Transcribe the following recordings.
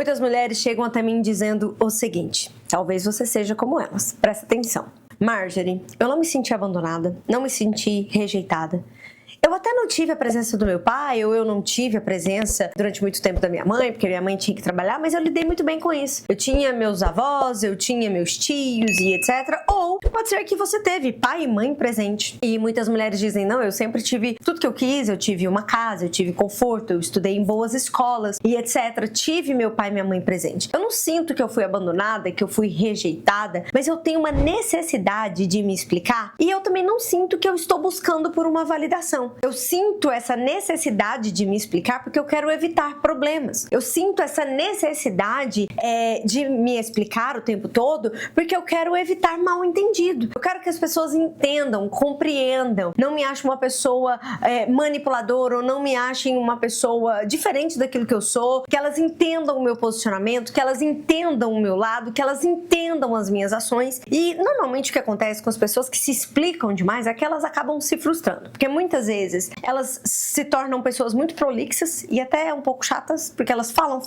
Muitas mulheres chegam até mim dizendo o seguinte, talvez você seja como elas, presta atenção. Marjorie, eu não me senti abandonada, não me senti rejeitada. Eu até não tive a presença do meu pai, ou eu não tive a presença durante muito tempo da minha mãe, porque minha mãe tinha que trabalhar, mas eu lidei muito bem com isso. Eu tinha meus avós, eu tinha meus tios e etc. Ou pode ser que você teve pai e mãe presente. E muitas mulheres dizem, não, eu sempre tive tudo que eu quis, eu tive uma casa, eu tive conforto, eu estudei em boas escolas e etc. Tive meu pai e minha mãe presente. Eu não sinto que eu fui abandonada, que eu fui rejeitada, mas eu tenho uma necessidade de me explicar e eu também não sinto que eu estou buscando por uma validação. Eu sinto essa necessidade de me explicar porque eu quero evitar problemas. Eu sinto essa necessidade de me explicar o tempo todo porque eu quero evitar mal entendido. Eu quero que as pessoas entendam, compreendam, não me achem uma pessoa manipuladora ou não me achem uma pessoa diferente daquilo que eu sou, que elas entendam o meu posicionamento, que elas entendam o meu lado, que elas entendam as minhas ações. E normalmente o que acontece com as pessoas que se explicam demais é que elas acabam se frustrando, porque muitas vezes elas se tornam pessoas muito prolixas e até um pouco chatas, porque elas falam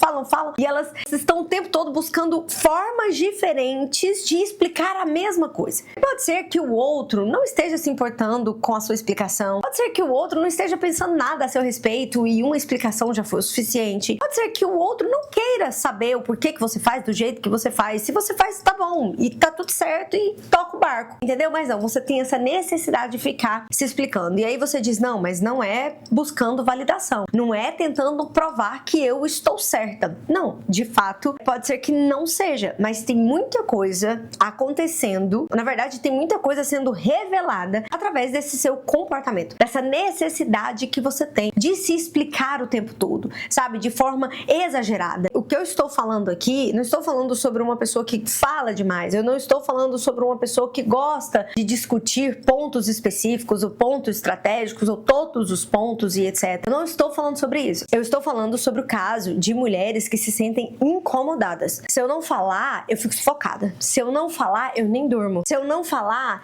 e elas estão o tempo todo buscando formas diferentes de explicar a mesma coisa. Pode ser que o outro não esteja se importando com a sua explicação, pode ser que o outro não esteja pensando nada a seu respeito e uma explicação já foi o suficiente, pode ser que o outro não queira saber o porquê que você faz do jeito que você faz. Se você faz, tá bom e tá tudo certo e toca o barco, entendeu? Mas não, você tem essa necessidade de ficar se explicando e aí você diz, não, mas não é buscando validação, não é tentando provar que eu estou certa. Não, de fato, pode ser que não seja, mas tem muita coisa acontecendo, na verdade tem muita coisa sendo revelada através desse seu comportamento, dessa necessidade que você tem de se explicar o tempo todo, sabe, de forma exagerada. O que eu estou falando aqui, não estou falando sobre uma pessoa que fala demais, eu não estou falando sobre uma pessoa que gosta de discutir pontos específicos ou pontos estratégicos ou todos os pontos e etc. Eu não estou falando sobre isso. Eu estou falando sobre o caso de mulheres que se sentem incomodadas. Se eu não falar, eu fico sufocada. Se eu não falar, eu nem durmo. Se eu não falar,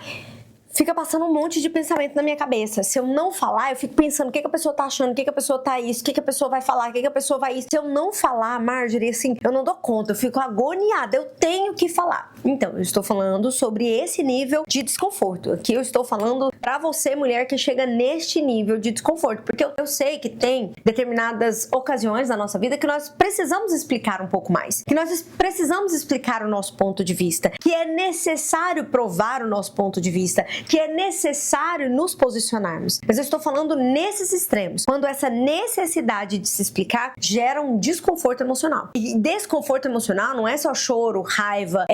fica passando um monte de pensamento na minha cabeça. Se eu não falar, eu fico pensando o que a pessoa tá achando, o que a pessoa tá isso, o que a pessoa vai falar, o que a pessoa vai isso. Se eu não falar, Marjorie, assim, eu não dou conta, eu fico agoniada, eu tenho que falar. Então, eu estou falando sobre esse nível de desconforto. Aqui eu estou falando pra você, mulher, que chega neste nível de desconforto, porque eu sei que tem determinadas ocasiões na nossa vida que nós precisamos explicar um pouco mais, que nós precisamos explicar o nosso ponto de vista, que é necessário provar o nosso ponto de vista, que é necessário nos posicionarmos. Mas eu estou falando nesses extremos, quando essa necessidade de se explicar gera um desconforto emocional. E desconforto emocional não é só choro, raiva,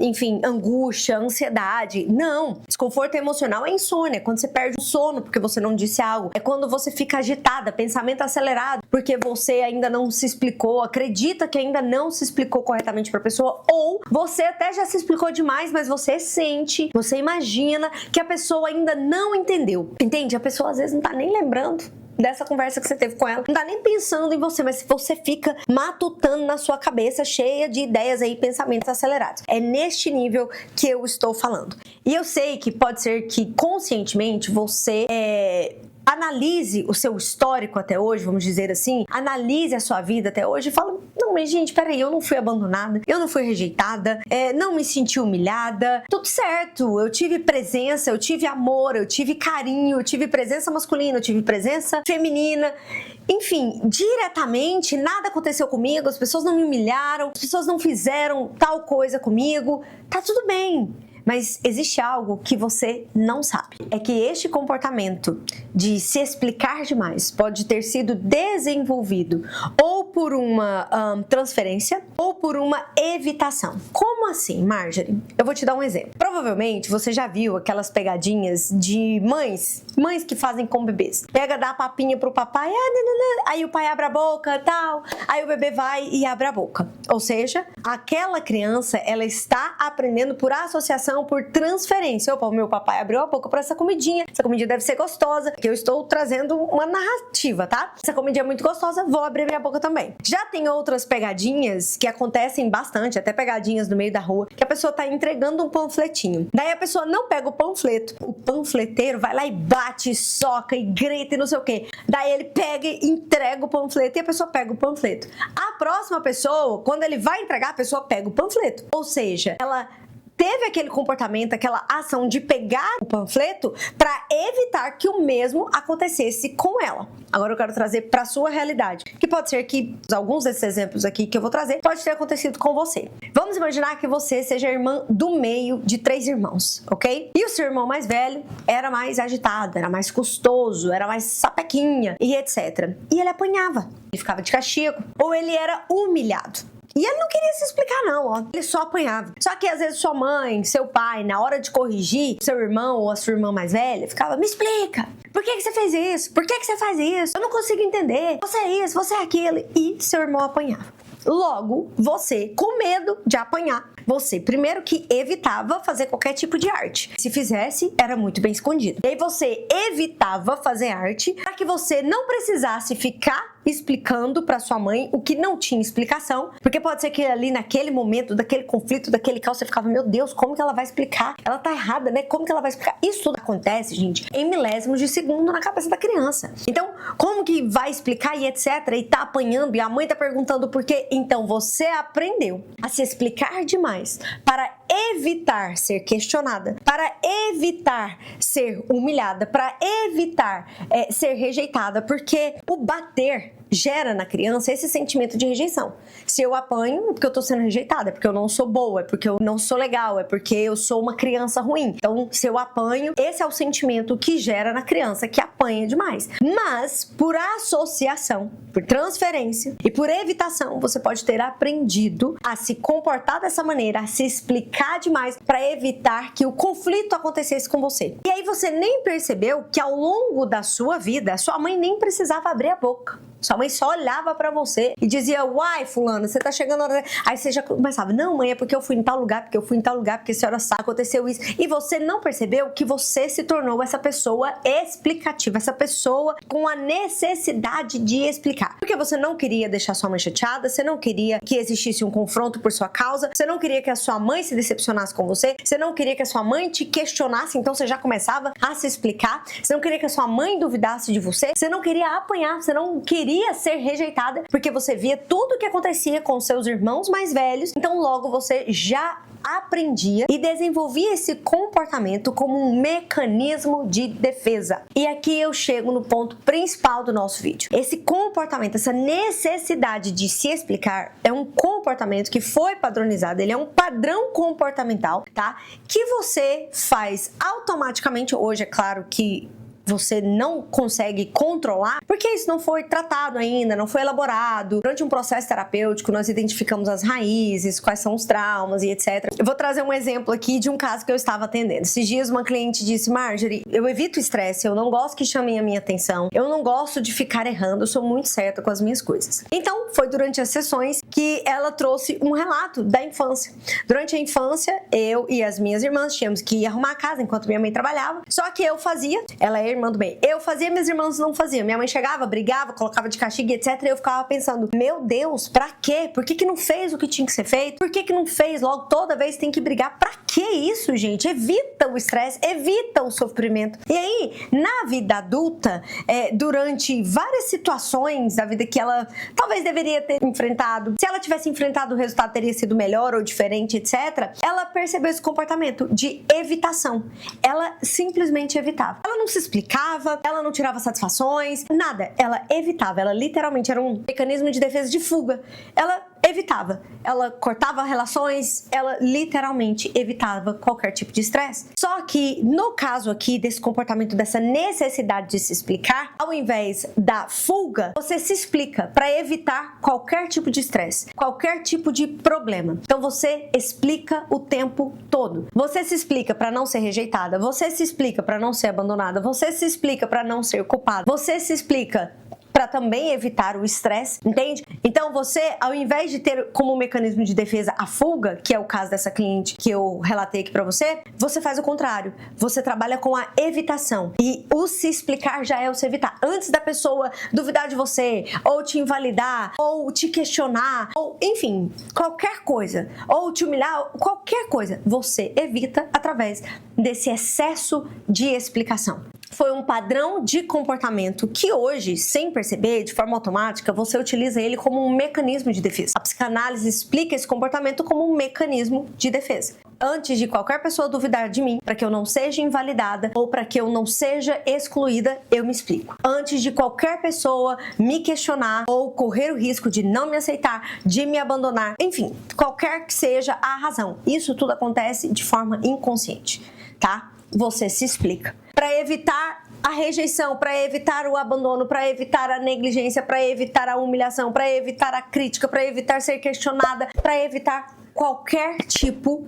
enfim, angústia, ansiedade. Não. Desconforto emocional é insônia, quando você perde o sono porque você não disse algo. É quando você fica agitada, pensamento acelerado, porque você ainda não se explicou, acredita que ainda não se explicou corretamente para a pessoa, ou você até já se explicou demais, mas você sente, você imagina que a pessoa ainda não entendeu. Entende? A pessoa às vezes não tá nem lembrando dessa conversa que você teve com ela, não tá nem pensando em você, mas você fica matutando na sua cabeça, cheia de ideias aí, pensamentos acelerados. É neste nível que eu estou falando. E eu sei que pode ser que conscientemente você analise o seu histórico até hoje, vamos dizer assim, analise a sua vida até hoje e fala, não, mas gente, peraí, eu não fui abandonada, eu não fui rejeitada, não me senti humilhada, tudo certo, eu tive presença, eu tive amor, eu tive carinho, eu tive presença masculina, eu tive presença feminina, enfim, diretamente nada aconteceu comigo, as pessoas não me humilharam, as pessoas não fizeram tal coisa comigo, tá tudo bem. Mas existe algo que você não sabe. É que este comportamento de se explicar demais pode ter sido desenvolvido ou por uma transferência ou por uma evitação. Como assim, Marjorie? Eu vou te dar um exemplo. Provavelmente você já viu aquelas pegadinhas de mães que fazem com bebês. Pega, dá a papinha pro papai, aí o pai abre a boca, tal, aí o bebê vai e abre a boca. Ou seja, aquela criança, ela está aprendendo por associação explicação por transferência. Opa, o meu papai abriu a boca para essa comidinha deve ser gostosa, que eu estou trazendo uma narrativa, tá? Essa comidinha é muito gostosa, vou abrir minha boca também. Já tem outras pegadinhas que acontecem bastante, até pegadinhas no meio da rua, que a pessoa tá entregando um panfletinho. Daí a pessoa não pega o panfleto, o panfleteiro vai lá e bate, soca e grita e não sei o quê. Daí ele pega e entrega o panfleto e a pessoa pega o panfleto. A próxima pessoa, quando ele vai entregar, a pessoa pega o panfleto. Ou seja, ela teve aquele comportamento, aquela ação de pegar o panfleto para evitar que o mesmo acontecesse com ela. Agora eu quero trazer para sua realidade, que pode ser que alguns desses exemplos aqui que eu vou trazer pode ter acontecido com você. Vamos imaginar que você seja a irmã do meio de 3 irmãos, ok? E o seu irmão mais velho era mais agitado, era mais custoso, era mais sapequinha e etc. E ele apanhava, ele ficava de castigo, ou ele era humilhado. E ele não queria se explicar não, ó. Ele só apanhava. Só que às vezes sua mãe, seu pai, na hora de corrigir seu irmão ou a sua irmã mais velha, ficava, me explica, por que você fez isso? Por que você faz isso? Eu não consigo entender. Você é isso, você é aquilo. E seu irmão apanhava. Logo, você, com medo de apanhar, você, primeiro que evitava fazer qualquer tipo de arte. Se fizesse, era muito bem escondido. E aí você evitava fazer arte para que você não precisasse ficar explicando para sua mãe o que não tinha explicação, porque pode ser que ali naquele momento, daquele conflito, daquele caos, você ficava, meu Deus, como que ela vai explicar? Ela tá errada, né? Como que ela vai explicar? Isso tudo acontece, gente, em milésimos de segundo na cabeça da criança. Então, como que vai explicar e etc, e tá apanhando, e a mãe tá perguntando por quê? Então, você aprendeu a se explicar demais para evitar ser questionada, para evitar ser humilhada, para evitar ser rejeitada, porque o bater gera na criança esse sentimento de rejeição. Se eu apanho, é porque eu tô sendo rejeitada, é porque eu não sou boa, é porque eu não sou legal, é porque eu sou uma criança ruim. Então, se eu apanho, esse é o sentimento que gera na criança que apanha demais. Mas, por associação, por transferência e por evitação, você pode ter aprendido a se comportar dessa maneira, a se explicar demais para evitar que o conflito acontecesse com você. E aí você nem percebeu que ao longo da sua vida, a sua mãe nem precisava abrir a boca. Sua mãe só olhava pra você e dizia, uai, fulano, você tá chegando a hora... Aí você já começava, não, mãe, é porque eu fui em tal lugar, porque eu fui em tal lugar, porque a senhora sabe, aconteceu isso. E você não percebeu que você se tornou essa pessoa explicativa, essa pessoa com a necessidade de explicar. Porque você não queria deixar sua mãe chateada, você não queria que existisse um confronto por sua causa, você não queria que a sua mãe se decepcionasse com você, você não queria que a sua mãe te questionasse, então você já começava a se explicar, você não queria que a sua mãe duvidasse de você, você não queria apanhar, você não queria ser rejeitada, porque você via tudo o que acontecia com seus irmãos mais velhos, então logo você já aprendia e desenvolvia esse comportamento como um mecanismo de defesa. E aqui eu chego no ponto principal do nosso vídeo. Esse comportamento, essa necessidade de se explicar é um comportamento que foi padronizado, ele é um padrão comportamental, tá? Que você faz automaticamente. Hoje é claro que você não consegue controlar, porque isso não foi tratado ainda, não foi elaborado. Durante um processo terapêutico, nós identificamos as raízes, quais são os traumas e etc. Eu vou trazer um exemplo aqui de um caso que eu estava atendendo. Esses dias uma cliente disse, Marjorie, eu evito estresse, eu não gosto que chamem a minha atenção, eu não gosto de ficar errando, eu sou muito certa com as minhas coisas. Então, foi durante as sessões que ela trouxe um relato da infância. Durante a infância, eu e as minhas irmãs tínhamos que ir arrumar a casa enquanto minha mãe trabalhava, só que eu fazia, ela é irmã do bem. Eu fazia, minhas irmãs não faziam. Minha mãe chegava, brigava, colocava de castigo, etc. E eu ficava pensando, meu Deus, pra quê? Por que não fez o que tinha que ser feito? Por que não fez logo? Toda vez tem que brigar. Pra que isso, gente? Evita o estresse, evita o sofrimento. E aí, na vida adulta, durante várias situações da vida que ela talvez deveria ter enfrentado, se ela tivesse enfrentado, o resultado teria sido melhor ou diferente, etc. Ela percebeu esse comportamento de evitação. Ela simplesmente evitava. Ela não se explicava, ela não tirava satisfações, nada. Ela evitava, ela literalmente era um mecanismo de defesa de fuga. Ela evitava, ela cortava relações, ela literalmente evitava qualquer tipo de estresse. Só que no caso aqui desse comportamento, dessa necessidade de se explicar, ao invés da fuga, você se explica para evitar qualquer tipo de estresse, qualquer tipo de problema. Então você explica o tempo todo. Você se explica para não ser rejeitada, você se explica para não ser abandonada, você se explica para não ser culpada, você se explica para também evitar o estresse, entende? Então você, ao invés de ter como mecanismo de defesa a fuga, que é o caso dessa cliente que eu relatei aqui para você, você faz o contrário. Você trabalha com a evitação. E o se explicar já é o se evitar. Antes da pessoa duvidar de você, ou te invalidar, ou te questionar, ou enfim, qualquer coisa, ou te humilhar, qualquer coisa, você evita através desse excesso de explicação. Foi um padrão de comportamento que hoje, sem perceber, de forma automática, você utiliza ele como um mecanismo de defesa. A psicanálise explica esse comportamento como um mecanismo de defesa. Antes de qualquer pessoa duvidar de mim, para que eu não seja invalidada ou para que eu não seja excluída, eu me explico. Antes de qualquer pessoa me questionar ou correr o risco de não me aceitar, de me abandonar, enfim, qualquer que seja a razão, isso tudo acontece de forma inconsciente, tá? Você se explica. Para evitar a rejeição, para evitar o abandono, para evitar a negligência, para evitar a humilhação, para evitar a crítica, para evitar ser questionada, para evitar qualquer tipo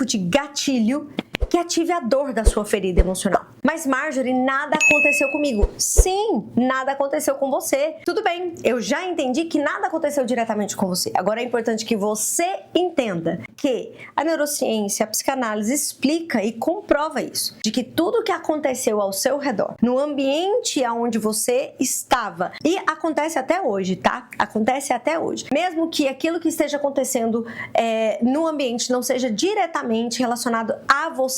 de gatilho que ative a dor da sua ferida emocional. Mas Marjorie, nada aconteceu comigo. Sim, nada aconteceu com você. Tudo bem, eu já entendi que nada aconteceu diretamente com você. Agora é importante que você entenda que a neurociência, a psicanálise explica e comprova isso, de que tudo que aconteceu ao seu redor, no ambiente onde você estava, e acontece até hoje, tá? Acontece até hoje. Mesmo que aquilo que esteja acontecendo no ambiente não seja diretamente relacionado a você,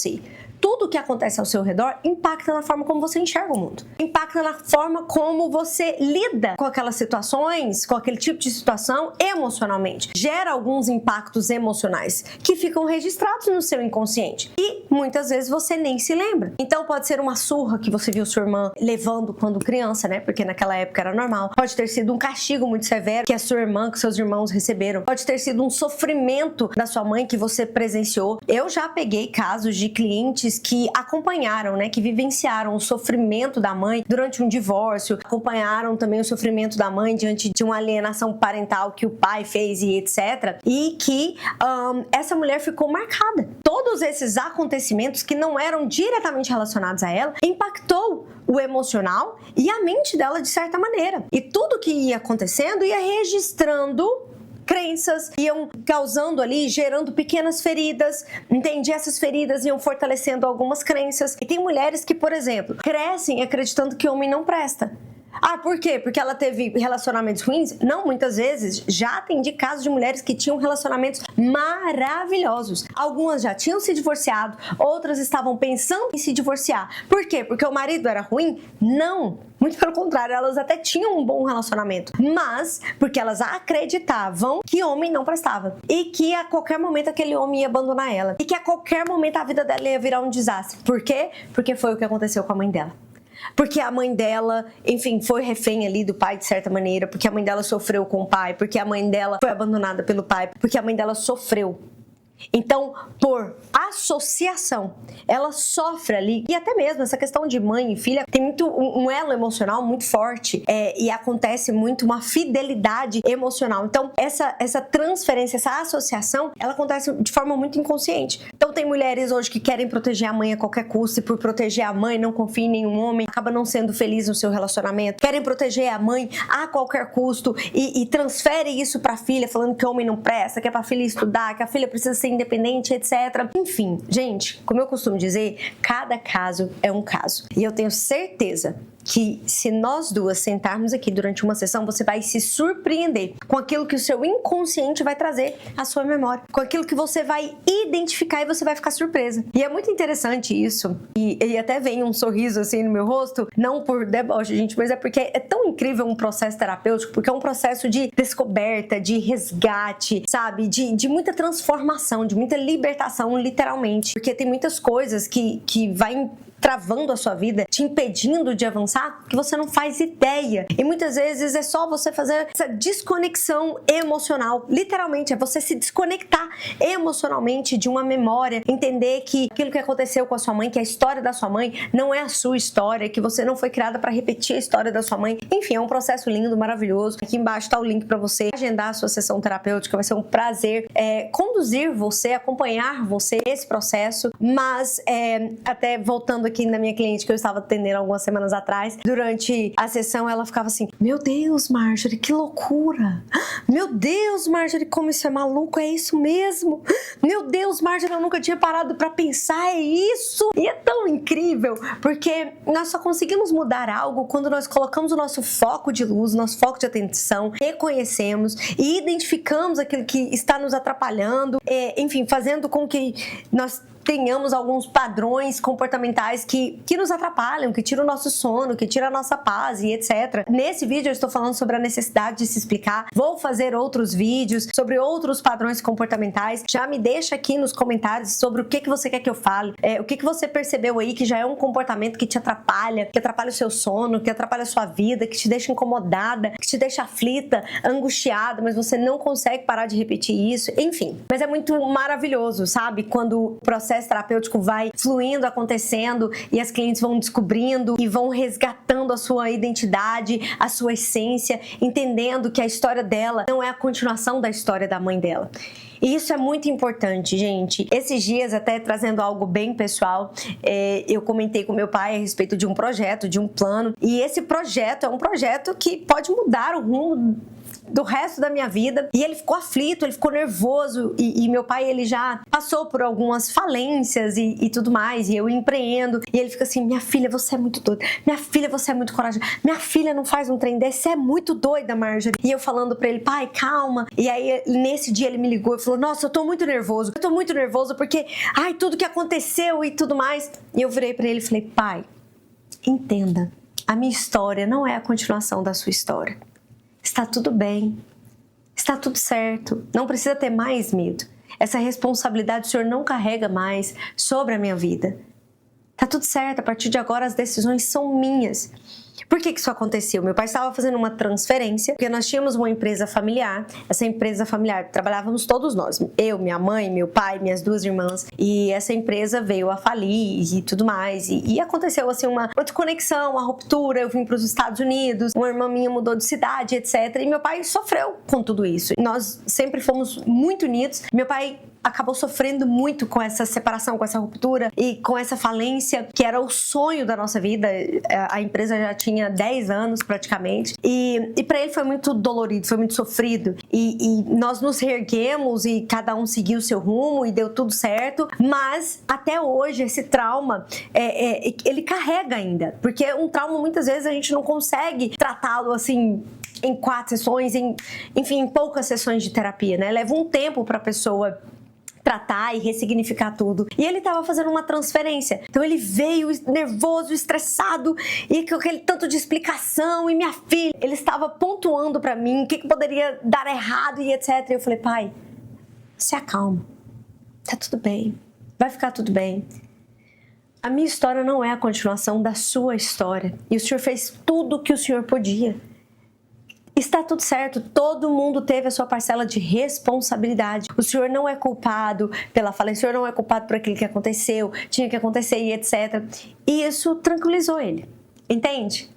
tudo que acontece ao seu redor impacta na forma como você enxerga o mundo. Impacta na forma como você lida com aquelas situações, com aquele tipo de situação emocionalmente. Gera alguns impactos emocionais que ficam registrados no seu inconsciente. E muitas vezes você nem se lembra. Então pode ser uma surra que você viu sua irmã levando quando criança, né? Porque naquela época era normal. Pode ter sido um castigo muito severo que a sua irmã, que seus irmãos receberam. Pode ter sido um sofrimento da sua mãe que você presenciou. Eu já peguei casos de clientes que acompanharam, né, que vivenciaram o sofrimento da mãe durante um divórcio, acompanharam também o sofrimento da mãe diante de uma alienação parental que o pai fez e etc. E que essa mulher ficou marcada. Todos esses acontecimentos que não eram diretamente relacionados a ela impactou o emocional e a mente dela de certa maneira. E tudo que ia acontecendo ia registrando crenças, iam causando ali, gerando pequenas feridas, entende? Essas feridas iam fortalecendo algumas crenças. E tem mulheres que, por exemplo, crescem acreditando que homem não presta. Ah, por quê? Porque ela teve relacionamentos ruins? Não, muitas vezes já atendi casos de mulheres que tinham relacionamentos maravilhosos. Algumas já tinham se divorciado, outras estavam pensando em se divorciar. Por quê? Porque o marido era ruim? Não. Muito pelo contrário, elas até tinham um bom relacionamento, mas porque elas acreditavam que homem não prestava e que a qualquer momento aquele homem ia abandonar ela e que a qualquer momento a vida dela ia virar um desastre. Por quê? Porque foi o que aconteceu com a mãe dela. Porque a mãe dela, enfim, foi refém ali do pai de certa maneira, porque a mãe dela sofreu com o pai, porque a mãe dela foi abandonada pelo pai, porque a mãe dela sofreu. Então, por associação, ela sofre ali, e até mesmo essa questão de mãe e filha tem muito um elo emocional muito forte, e acontece muito uma fidelidade emocional. Então, essa transferência, essa associação, ela acontece de forma muito inconsciente. Então, tem mulheres hoje que querem proteger a mãe a qualquer custo, e por proteger a mãe não confia em nenhum homem, acaba não sendo feliz no seu relacionamento. Querem proteger a mãe a qualquer custo e transfere isso pra filha, falando que o homem não presta, que é pra filha estudar, que a filha precisa ser independente, etc. Enfim, gente, como eu costumo dizer, cada caso é um caso. E eu tenho certeza que se nós duas sentarmos aqui durante uma sessão, você vai se surpreender com aquilo que o seu inconsciente vai trazer à sua memória, com aquilo que você vai identificar e você vai ficar surpresa. E é muito interessante isso, e até vem um sorriso assim no meu rosto, não por deboche, gente, mas é porque é tão incrível um processo terapêutico, porque é um processo de descoberta, de resgate, sabe? De muita transformação, de muita libertação, literalmente. Porque tem muitas coisas que vai travando a sua vida, te impedindo de avançar, que você não faz ideia. E muitas vezes é só você fazer essa desconexão emocional. Literalmente, é você se desconectar emocionalmente de uma memória, entender que aquilo que aconteceu com a sua mãe, que a história da sua mãe não é a sua história, que você não foi criada para repetir a história da sua mãe. Enfim, é um processo lindo, maravilhoso. Aqui embaixo tá o link para você agendar a sua sessão terapêutica. Vai ser um prazer conduzir você, acompanhar você nesse processo. Mas até voltando aqui na minha cliente que eu estava atendendo algumas semanas atrás. Durante a sessão, ela ficava assim: meu Deus, Marjorie, que loucura! Meu Deus, Marjorie, como isso é maluco, é isso mesmo? Meu Deus, Marjorie, eu nunca tinha parado pra pensar, é isso? E é tão incrível, porque nós só conseguimos mudar algo quando nós colocamos o nosso foco de luz, nosso foco de atenção, reconhecemos e identificamos aquilo que está nos atrapalhando, enfim, fazendo com que nós tenhamos alguns padrões comportamentais que nos atrapalham, que tiram o nosso sono, que tiram a nossa paz e etc. Nesse vídeo eu estou falando sobre a necessidade de se explicar. Vou fazer outros vídeos sobre outros padrões comportamentais. Já me deixa aqui nos comentários sobre o que você quer que eu fale, o que você percebeu aí que já é um comportamento que te atrapalha, que atrapalha o seu sono, que atrapalha a sua vida, que te deixa incomodada, que te deixa aflita, angustiada, mas você não consegue parar de repetir isso, enfim. Mas é muito maravilhoso, sabe? Quando o processo terapêutico vai fluindo, acontecendo e as clientes vão descobrindo e vão resgatando a sua identidade, a sua essência, entendendo que a história dela não é a continuação da história da mãe dela. E isso é muito importante, gente. Esses dias, até trazendo algo bem pessoal, eu comentei com meu pai a respeito de um projeto, de um plano, e esse projeto é um projeto que pode mudar o rumo do resto da minha vida. E ele ficou aflito, ele ficou nervoso, e meu pai, ele já passou por algumas falências e tudo mais, e eu empreendo, e ele fica assim: minha filha, você é muito doida, minha filha, você é muito corajosa, minha filha não faz um trem desse, você é muito doida, Marjorie. E eu falando pra ele: pai, calma. E aí, nesse dia ele me ligou e falou: nossa, eu tô muito nervoso porque, ai, tudo que aconteceu e tudo mais. E eu virei pra ele e falei: pai, entenda, a minha história não é a continuação da sua história. Está tudo bem, está tudo certo, não precisa ter mais medo. Essa responsabilidade o Senhor não carrega mais sobre a minha vida. Está tudo certo, a partir de agora as decisões são minhas. Por que isso aconteceu? Meu pai estava fazendo uma transferência, porque nós tínhamos uma empresa familiar. Essa empresa familiar, trabalhávamos todos nós, eu, minha mãe, meu pai, minhas duas irmãs, e essa empresa veio a falir e tudo mais, e aconteceu assim uma desconexão, uma ruptura. Eu vim para os Estados Unidos, uma irmã minha mudou de cidade, etc, e meu pai sofreu com tudo isso. Nós sempre fomos muito unidos. Meu pai acabou sofrendo muito com essa separação, com essa ruptura e com essa falência, que era o sonho da nossa vida. A empresa já tinha 10 anos praticamente, e para ele foi muito dolorido, foi muito sofrido, e nós nos reerguemos e cada um seguiu o seu rumo e deu tudo certo, mas até hoje esse trauma ele carrega ainda, porque um trauma muitas vezes a gente não consegue tratá-lo assim em 4 sessões, enfim, em poucas sessões de terapia, né? Leva um tempo para a pessoa tratar e ressignificar tudo. E ele estava fazendo uma transferência. Então ele veio nervoso, estressado, e com aquele tanto de explicação, e minha filha, ele estava pontuando para mim o que poderia dar errado e etc. E eu falei: pai, se acalma. Tá tudo bem. Vai ficar tudo bem. A minha história não é a continuação da sua história. E o Senhor fez tudo o que o Senhor podia. Está tudo certo, todo mundo teve a sua parcela de responsabilidade. O Senhor não é culpado pela falência, o Senhor não é culpado por aquilo que aconteceu, tinha que acontecer e etc. E isso tranquilizou ele, entende?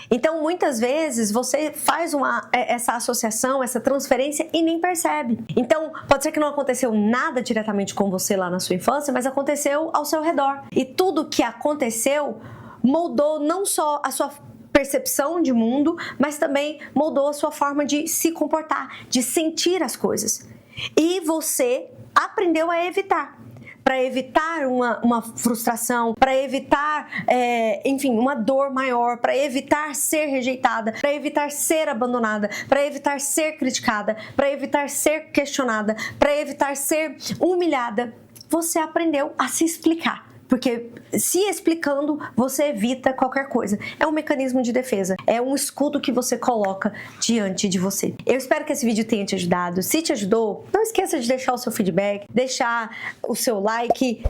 Então, muitas vezes, você faz essa associação, essa transferência e nem percebe. Então, pode ser que não aconteceu nada diretamente com você lá na sua infância, mas aconteceu ao seu redor. E tudo que aconteceu moldou não só a sua percepção de mundo, mas também moldou a sua forma de se comportar, de sentir as coisas. E você aprendeu a evitar. Para evitar uma frustração, para evitar, enfim, uma dor maior, para evitar ser rejeitada, para evitar ser abandonada, para evitar ser criticada, para evitar ser questionada, para evitar ser humilhada. Você aprendeu a se explicar. Porque se explicando, você evita qualquer coisa. É um mecanismo de defesa. É um escudo que você coloca diante de você. Eu espero que esse vídeo tenha te ajudado. Se te ajudou, não esqueça de deixar o seu feedback, deixar o seu like,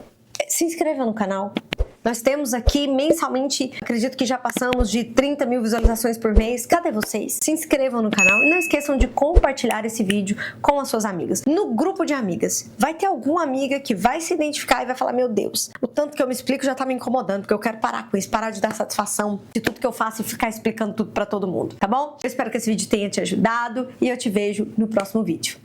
se inscreva no canal. Nós temos aqui mensalmente, acredito que já passamos de 30 mil visualizações por mês. Cadê vocês? Se inscrevam no canal e não esqueçam de compartilhar esse vídeo com as suas amigas. No grupo de amigas, vai ter alguma amiga que vai se identificar e vai falar: meu Deus, o tanto que eu me explico já tá me incomodando, porque eu quero parar com isso, parar de dar satisfação de tudo que eu faço e ficar explicando tudo pra todo mundo, tá bom? Eu espero que esse vídeo tenha te ajudado e eu te vejo no próximo vídeo.